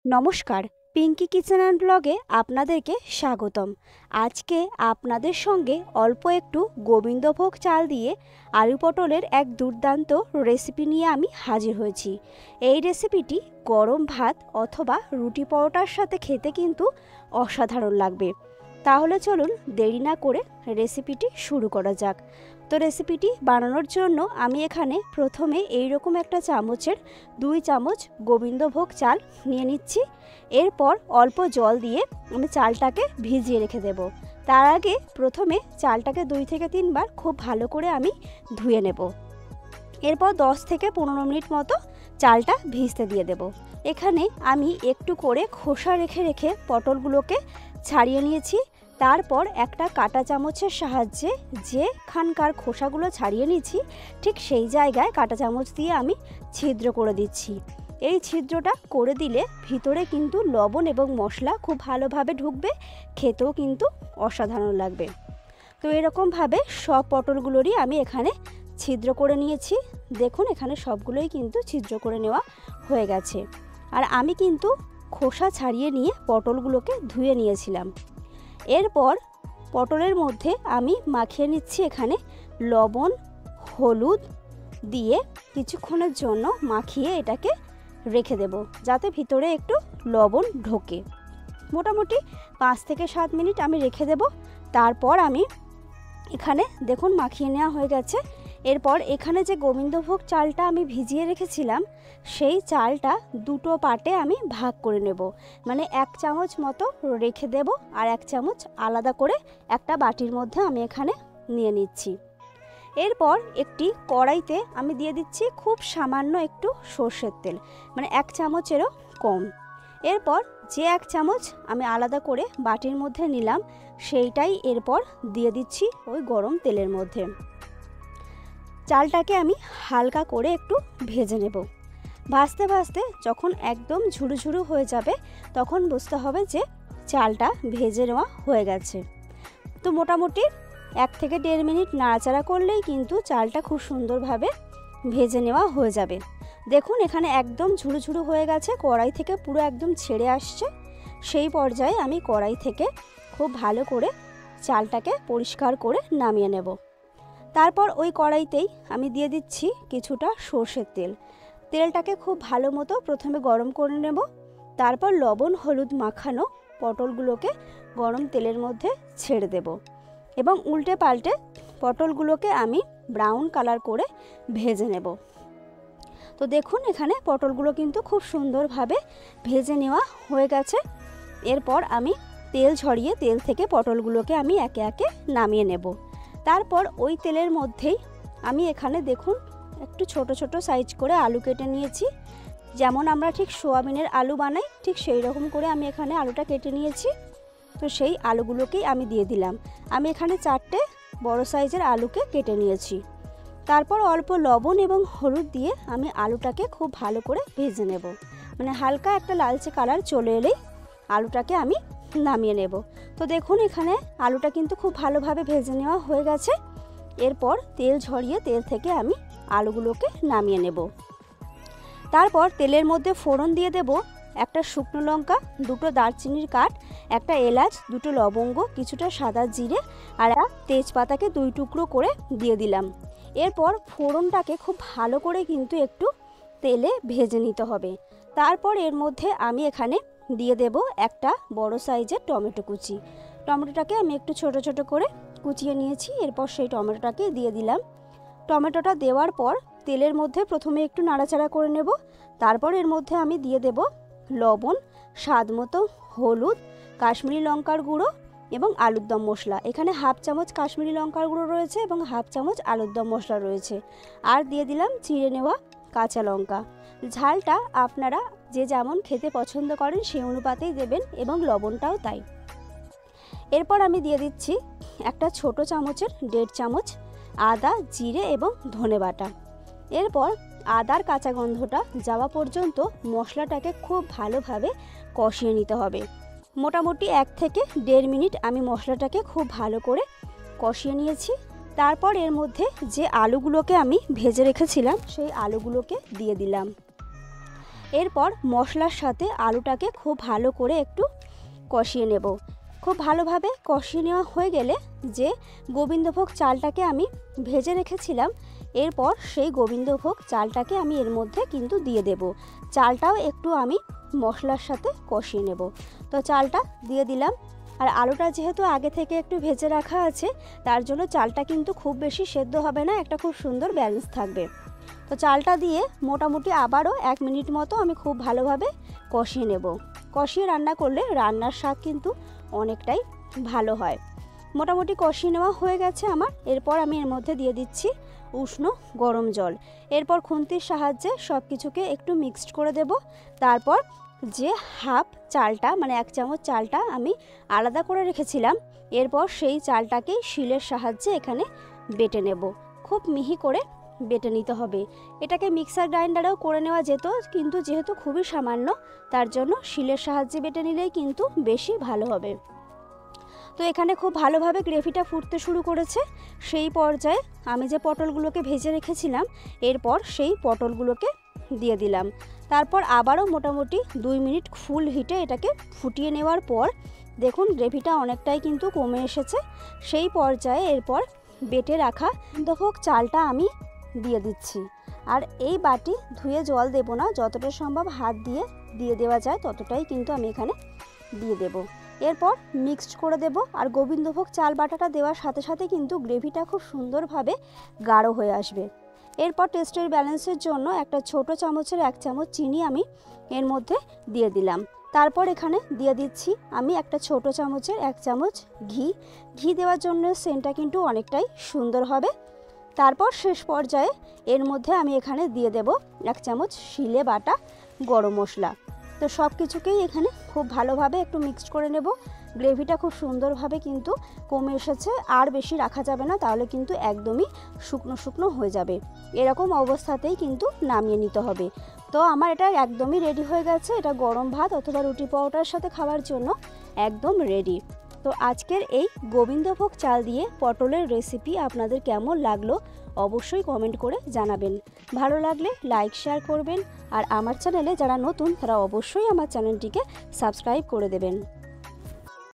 নমস্কার, Pinki kitchen and ব্লগে আপনাদেরকে স্বাগতম। আজকে আপনাদের সঙ্গে অল্প একটু গোবিন্দভোগ চাল দিয়ে আলু পটলের এক দুর্দান্ত রেসিপি নিয়ে আমি হাজির হয়েছি। এই রেসিপিটি গরম ভাত অথবা রুটি পরোটার সাথে খেতে কিন্তু অসাধারণ লাগবে। তাহলে চলুন দেরি না করে রেসিপিটি শুরু করা যাক। তো রেসিপিটি বানানোর জন্য আমি এখানে প্রথমে এইরকম একটা চামচের 2 চামচ গোবিন্দভোগ চাল নিয়ে নিচ্ছি। এরপর অল্প জল দিয়ে আমি চালটাকে ভিজিয়ে রেখে দেব। তার আগে প্রথমে চালটাকে 2 থেকে 3 বার খুব ভালো করে আমি ধুয়ে নেব। এরপর 10 থেকে 15 মিনিট মতো চালটা ভিজতে দিয়ে দেব। এখানে আমি একটু করে খোসা রেখে রেখে পটলগুলোকে ছাড়িয়ে নিয়েছি। তারপর একটা কাঁটা চামচের সাহায্যে যেখানকার খোসাগুলো ছাড়িয়ে নিয়েছি ঠিক সেই জায়গায় কাঁটা চামচ দিয়ে আমি ছিদ্র করে দিচ্ছি। এই ছিদ্রটা করে দিলে ভিতরে কিন্তু লবণ এবং মশলা খুব ভালোভাবে ঢুকবে, খেতেও কিন্তু অসাধারণ লাগবে। তো এরকমভাবে সব পটলগুলোরই আমি এখানে ছিদ্র করে নিয়েছি। দেখুন এখানে সবগুলোই কিন্তু ছিদ্র করে নেওয়া হয়ে গেছে। আর আমি কিন্তু খোসা ছাড়িয়ে নিয়ে পটলগুলোকে ধুয়ে নিয়েছিলাম। এরপর পটলের মধ্যে আমি মাখিয়ে নিচ্ছি এখানে লবণ হলুদ দিয়ে কিছুক্ষণের জন্য মাখিয়ে এটাকে রেখে দেব, যাতে ভিতরে একটু লবণ ঢোকে। মোটামুটি 5 থেকে 7 মিনিট আমি রেখে দেব। তারপর আমি এখানে দেখুন মাখিয়ে নেওয়া হয়ে গেছে। এরপর এখানে যে গোবিন্দভোগ চালটা আমি ভিজিয়ে রেখেছিলাম সেই চালটা দুটো পার্টে আমি ভাগ করে নেব। মানে 1 চামচ মতো রেখে দেব আর 1 চামচ আলাদা করে একটা বাটির মধ্যে আমি এখানে নিয়ে নিচ্ছি। এরপর একটি কড়াইতে আমি দিয়ে দিচ্ছি খুব সামান্য একটু সর্ষের তেল, মানে 1 চামচেরও কম। এরপর যে 1 চামচ আমি আলাদা করে বাটির মধ্যে নিলাম সেইটাই এরপর দিয়ে দিচ্ছি ওই গরম তেলের মধ্যে। চালটাকে আমি হালকা করে একটু ভেজে নেব। ভাজতে ভাজতে যখন একদম ঝুরু ঝুরু হয়ে যাবে তখন বুঝতে হবে যে চালটা ভেজে নেওয়া হয়ে গেছে। তো মোটামুটি 1 থেকে 1.5 মিনিট নাড়াচাড়া করলেই কিন্তু চালটা খুব সুন্দরভাবে ভেজে নেওয়া হয়ে যাবে। দেখুন এখানে একদম ঝুরু ঝুরু হয়ে গেছে, কড়াই থেকে পুরো একদম ছেড়ে আসছে। সেই পর্যায়ে আমি কড়াই থেকে খুব ভালো করে চালটাকে পরিষ্কার করে নামিয়ে নেব। তারপর ওই কড়াইতেই আমি দিয়ে দিচ্ছি কিছুটা সর্ষের তেল। তেলটাকে খুব ভালো মতো প্রথমে গরম করে নেব। তারপর লবণ হলুদ মাখানো পটলগুলোকে গরম তেলের মধ্যে ছেড়ে দেব এবং উল্টে পাল্টে পটলগুলোকে আমি ব্রাউন কালার করে ভেজে নেব। তো দেখুন এখানে পটলগুলো কিন্তু খুব সুন্দরভাবে ভেজে নেওয়া হয়ে গেছে। এরপর আমি তেল ঝরিয়ে তেল থেকে পটলগুলোকে আমি একে একে নামিয়ে নেব। তারপর ওই তেলের মধ্যেই আমি এখানে দেখুন একটু ছোট ছোট সাইজ করে আলু কেটে নিয়েছি। যেমন আমরা ঠিক সোয়াবিনের আলু বানাই ঠিক সেই রকম করে আমি এখানে আলুটা কেটে নিয়েছি। তো সেই আলুগুলোকেই আমি দিয়ে দিলাম। আমি এখানে 4টে বড় সাইজের আলুকে কেটে নিয়েছি। তারপর অল্প লবণ এবং হলুদ দিয়ে আমি আলুটাকে খুব ভালো করে ভেজে নেব। মানে হালকা একটা লালচে কালার চলে এলেই আলুটাকে আমি নামিয়ে নেব। তো দেখুন এখানে আলুটা কিন্তু খুব ভালোভাবে ভেজে নেওয়া হয়ে গেছে। এরপর তেল ঝরিয়ে তেল থেকে আমি আলুগুলোকে নামিয়ে নেব। তারপর তেলের মধ্যে ফোড়ন দিয়ে দেব একটা শুকনো লঙ্কা, 2টো দারচিনির কাঠ, একটা এলাচ, 2টো লবঙ্গ, কিছুটা সাদা জিরে আর একটা তেজপাতাকে 2 টুকরো করে দিয়ে দিলাম। এরপর ফোড়নটাকে খুব ভালো করে কিন্তু একটু তেলে ভেজে নিতে হবে। তারপর এর মধ্যে আমি এখানে দিয়ে দেব একটা বড় সাইজের টমেটো কুচি। টমেটোটাকে আমি একটু ছোট ছোট করে কুচিয়ে নিয়েছি। এরপর সেই টমেটোটাকে দিয়ে দিলাম। টমেটোটা দেওয়ার পর তেলের মধ্যে প্রথমে একটু নাড়াচাড়া করে নেব। তারপর এর মধ্যে আমি দিয়ে দেব লবণ, স্বাদ মতো হলুদ, কাশ্মীরি লঙ্কার গুঁড়ো এবং আলুর দম মশলা। এখানে 1/2 চামচ কাশ্মীরি লঙ্কার গুঁড়ো রয়েছে এবং 1/2 চামচ আলুর দম মশলা রয়েছে। আর দিয়ে দিলাম চিড়ে নেওয়া কাঁচা লঙ্কা। ঝালটা আপনারা যে যেমন খেতে পছন্দ করেন সেই অনুপাতেই দেবেন এবং লবণটাও তাই। এরপর আমি দিয়ে দিচ্ছি একটা ছোট চামচের 1.5 চামচ আদা, জিরে এবং ধনে বাটা। এরপর আদার কাঁচা গন্ধটা যাওয়া পর্যন্ত মশলাটাকে খুব ভালোভাবে কষিয়ে নিতে হবে। মোটামুটি 1 থেকে 1.5 মিনিট আমি মশলাটাকে খুব ভালো করে কষিয়ে নিয়েছি। তারপর এর মধ্যে যে আলুগুলোকে আমি ভেজে রেখেছিলাম সেই আলুগুলোকে দিয়ে দিলাম। এরপর মশলার সাথে আলুটাকে খুব ভালো করে একটু কষিয়ে নেব। খুব ভালোভাবে কষিয়ে নেওয়া হয়ে গেলে যে গোবিন্দভোগ চালটাকে আমি ভেজে রেখেছিলাম, এরপর সেই গোবিন্দভোগ চালটাকে আমি এর মধ্যে কিন্তু দিয়ে দেব। চালটাও একটু আমি মশলার সাথে কষিয়ে নেব। তো চালটা দিয়ে দিলাম। আর আলুটা যেহেতু আগে থেকে একটু ভেজে রাখা আছে, তার জন্য চালটা কিন্তু খুব বেশি সেদ্ধ হবে না, একটা খুব সুন্দর ব্যালেন্স থাকবে। তো চালটা দিয়ে মোটামুটি আবারও 1 মিনিট মতো আমি খুব ভালোভাবে কষিয়ে নেব। কষিয়ে রান্না করলে রান্নার স্বাদ কিন্তু অনেকটাই ভালো হয়। মোটামুটি কষিয়ে নেওয়া হয়ে গেছে আমার। এরপর আমি এর মধ্যে দিয়ে দিচ্ছি উষ্ণ গরম জল। এরপর খুন্তির সাহায্যে সব কিছুকে একটু মিক্সড করে দেব। তারপর যে হাফ চালটা মানে 1 চামচ চালটা আমি আলাদা করে রেখেছিলাম, এরপর সেই চালটাকে শিলের সাহায্যে এখানে বেটে নেব। খুব মিহি করে বেটে নিতে হবে। এটাকে মিক্সার গ্রাইন্ডারেও করে নেওয়া যেত, কিন্তু যেহেতু খুবই সামান্য, তার জন্য শিলের সাহায্যে বেটে নিলেই কিন্তু বেশি ভালো হবে। তো এখানে খুব ভালোভাবে গ্রেভিটা ফুটতে শুরু করেছে। সেই পর্যায়ে আমি যে পটলগুলোকে ভেজে রেখেছিলাম, এরপর সেই পটলগুলোকে দিয়ে দিলাম। তারপর আবারও মোটামুটি 2 মিনিট ফুল হিটে এটাকে ফুটিয়ে নেওয়ার পর দেখুন গ্রেভিটা অনেকটাই কিন্তু কমে এসেছে। সেই পর্যায়ে এরপর বেটে রাখা গোবিন্দভোগ চালটা আমি দিয়ে দিচ্ছি। আর এই বাটি ধুয়ে জল দেব না, যতটা সম্ভব হাত দিয়ে দেওয়া যায় ততটাই কিন্তু আমি এখানে দিয়ে দেব। এরপর মিক্সড করে দেব। আর গোবিন্দভোগ চাল বাটাটা দেওয়ার সাথে সাথে কিন্তু গ্রেভিটা খুব সুন্দরভাবে গাঢ় হয়ে আসবে। এরপর টেস্টের ব্যালেন্সের জন্য একটা ছোট চামচের 1 চামচ চিনি আমি এর মধ্যে দিয়ে দিলাম। তারপর এখানে দিয়ে দিচ্ছি আমি একটা ছোট চামচের 1 চামচ ঘি দেওয়ার জন্য সেন্টটা কিন্তু অনেকটাই সুন্দর হবে। তারপর শেষ পর্যায়ে এর মধ্যে আমি এখানে দিয়ে দেব 1 চামচ শিলে বাটা গরম মশলা। তো সব কিছুকেই এখানে খুব ভালোভাবে একটু মিক্সড করে নেব। গ্রেভিটা খুব সুন্দরভাবে কিন্তু কমে এসেছে, আর বেশি রাখা যাবে না, তাহলে কিন্তু একদমই শুকনো শুকনো হয়ে যাবে। এরকম অবস্থাতেই কিন্তু নামিয়ে নিতে হবে। তো আমার এটা একদমই রেডি হয়ে গেছে। এটা গরম ভাত অথবা রুটি পরোটার সাথে খাওয়ার জন্য একদম রেডি। তো আজকের এই গোবিন্দভোগ চাল দিয়ে পটলের রেসিপি আপনাদের কেমন লাগলো অবশ্যই কমেন্ট করে জানাবেন। ভালো লাগলে লাইক শেয়ার করবেন। আর আমার চ্যানেলে যারা নতুন তারা অবশ্যই আমার চ্যানেলটিকে সাবস্ক্রাইব করে দেবেন।